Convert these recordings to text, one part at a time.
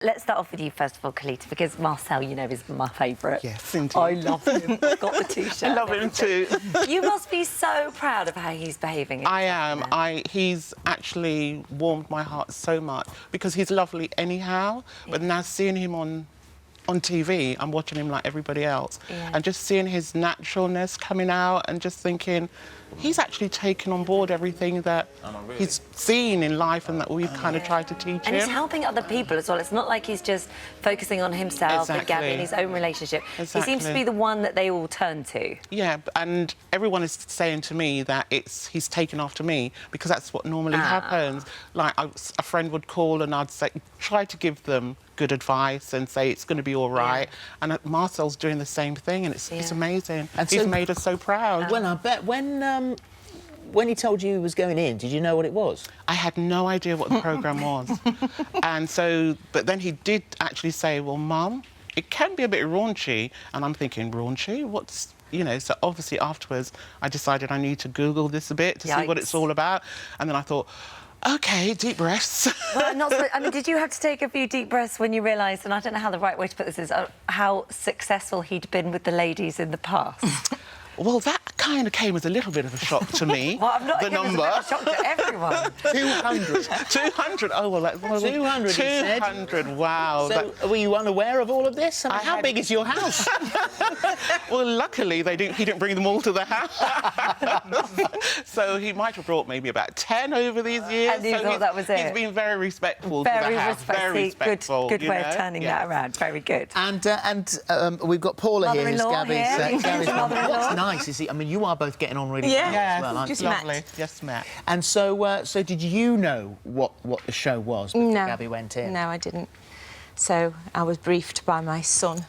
Let's start off with you first of all, Kalita, because Marcel, you know, is my favourite. Yes, indeed. I love him. I've got the T-shirt. I love him too. You must be so proud of how he's behaving. I am. He's actually warmed my heart so much because he's lovely anyhow. Yeah. But now seeing him on TV, I'm watching him like everybody else, and just seeing his naturalness coming out and just thinking he's actually taken on board everything that he's seen in life and that we've kind of tried to teach him. And he's helping other people as well. It's not like he's just focusing on himself and Gabby and his own relationship. He seems to be the one that they all turn to. Yeah, and everyone is saying to me that he's taken after me because that's what normally happens. Like a friend would call and I'd say, try to give them good advice and say it's going to be all right. And Marcel's doing the same thing, and it's amazing. And he's made us so proud. Well, I bet when he told you he was going in, did you know what it was? I had no idea what the programme was. And so, but then he did actually say, well, Mum, it can be a bit raunchy. And I'm thinking, raunchy? What's... You know, so obviously afterwards I decided I need to Google this a bit to see what it's all about. And then I thought, OK, deep breaths. Well, I mean, did you have to take a few deep breaths when you realised, and I don't know how the right way to put this is, how successful he'd been with the ladies in the past? Well, that kind of came as a little bit of a shock to me. Well, I'm not the number. A shock to everyone. 200. 200. Oh well, 200. 200. Wow. So, were you unaware of all of this? I mean, how big is your house? Well, luckily he didn't bring them all to the house. So he might have brought maybe about 10 over these years. And you thought that was it? He's been very respectful to the house. Very respectful. Good way of turning that around. Very good. And we've got Paula here, who's Gabby's mother-in-law. What's nice is, I mean, you are both getting on really well as well, aren't you? Lovely. Just met. And so, so did you know what the show was before Gabby went in? No, I didn't. So I was briefed by my son,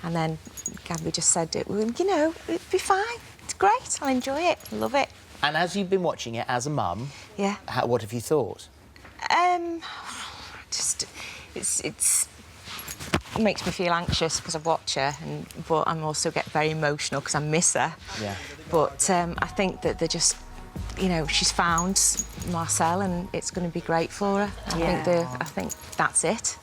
and then Gabby just said, you know, it'd be fine. It's great. I'll enjoy it. Love it. And as you've been watching it as a mum, what have you thought? It makes me feel anxious because I watch her, but I'm also get very emotional because I miss her. Yeah. But I think that they're just, you know, she's found Marcel and it's going to be great for her. I think that's it.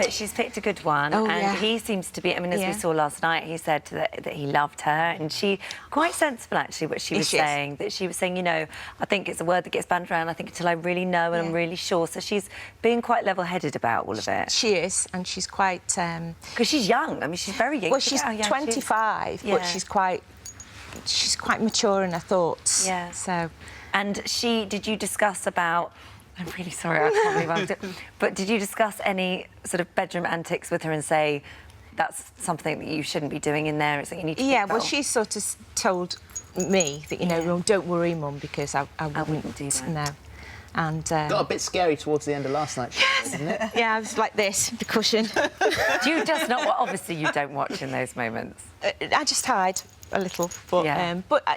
She's picked a good one, and he seems to be. I mean, as we saw last night, he said that he loved her, and she quite sensible actually. What she was saying, that she was saying, you know, I think it's a word that gets bandied around. I think until I really know and I'm really sure. So she's being quite level-headed about all of it. She is, and she's quite. Because she's young. I mean, she's very young. Well, she's 25, but she's quite mature in her thoughts. Yeah. So. And did you discuss about... I'm really sorry, I can't believe I'm doing... But did you discuss any sort of bedroom antics with her and say, that's something that you shouldn't be doing in there, it's that you need to... Yeah, well, she sort of told me that, you know, don't worry, Mum, because I wouldn't do that. No. And... Got a bit scary towards the end of last night, didn't it? Yeah, I was like this, the cushion. Do you just not... Well, obviously, you don't watch in those moments. I just hide a little, but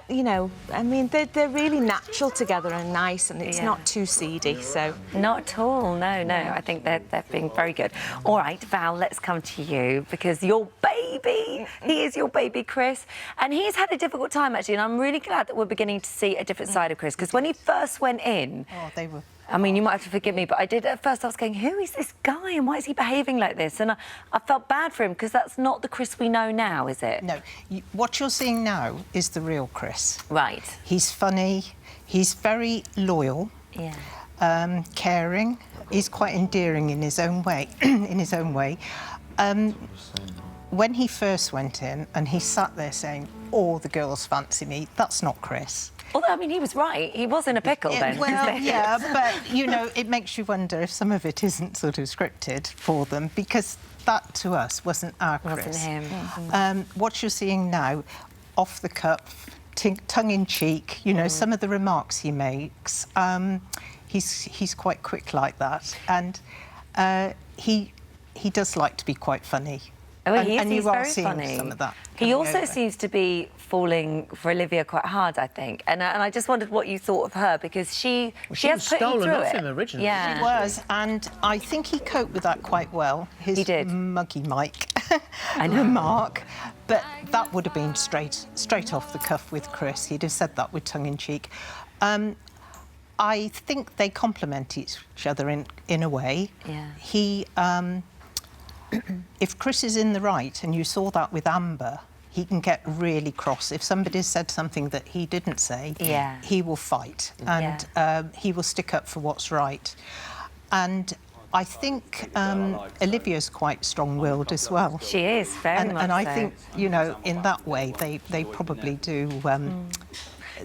you know, I mean, they're really natural together and nice, and it's not too seedy, so... Not at all, no. I think they're being very good. All right, Val, let's come to you, because your baby, he is your baby, Chris, and he's had a difficult time, actually, and I'm really glad that we're beginning to see a different side of Chris, because when he first went in... Oh, they were... I mean, you might have to forgive me, but at first I was going, who is this guy and why is he behaving like this? And I felt bad for him, because that's not the Chris we know now, is it? No. What you're seeing now is the real Chris. Right. He's funny, he's very loyal, caring, he's quite endearing in his own way, When he first went in and he sat there saying, all the girls fancy me, that's not Chris. Although, I mean, he was right. He was in a pickle then. Well, yeah, but, you know, it makes you wonder if some of it isn't sort of scripted for them, because that, to us, wasn't our Chris. Wasn't him. Mm-hmm. What you're seeing now, off the cuff, tongue-in-cheek, you know, some of the remarks he makes, he's quite quick like that. And he does like to be quite funny. Oh, and you are very seeing funny. some of that. He also seems to be falling for Olivia quite hard, I think. And I just wondered what you thought of her, because she has put him through it. Stolen off him originally. Yeah. She was, and I think he coped with that quite well. He did. Muggy Mike remark. But that would have been straight off the cuff with Chris. He'd have said that with tongue-in-cheek. I think they complement each other in a way. Yeah. if Chris is in the right, and you saw that with Amber, he can get really cross. If somebody said something that he didn't say, he will fight, and he will stick up for what's right. And I think Olivia's quite strong-willed as well. She is, very much And I so. think, you know, in that way, they probably do...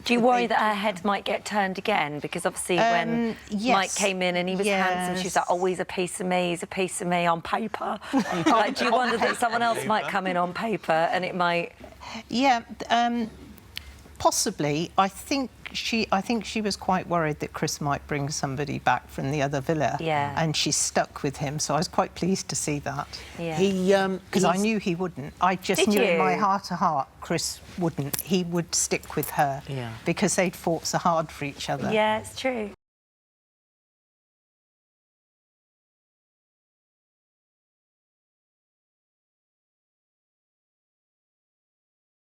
Do you worry that her head might get turned again? Because obviously when Mike came in and he was handsome, she was like, oh, he's a piece of me on paper. Like, do you wonder that someone else might come in on paper and it might... Yeah, possibly. I think she was quite worried that Chris might bring somebody back from the other villa. Yeah. And she's stuck with him, so I was quite pleased to see that. Yeah. Because I knew he wouldn't. I just knew in my heart of heart Chris wouldn't. He would stick with her. Yeah. Because they'd fought so hard for each other. Yeah, it's true.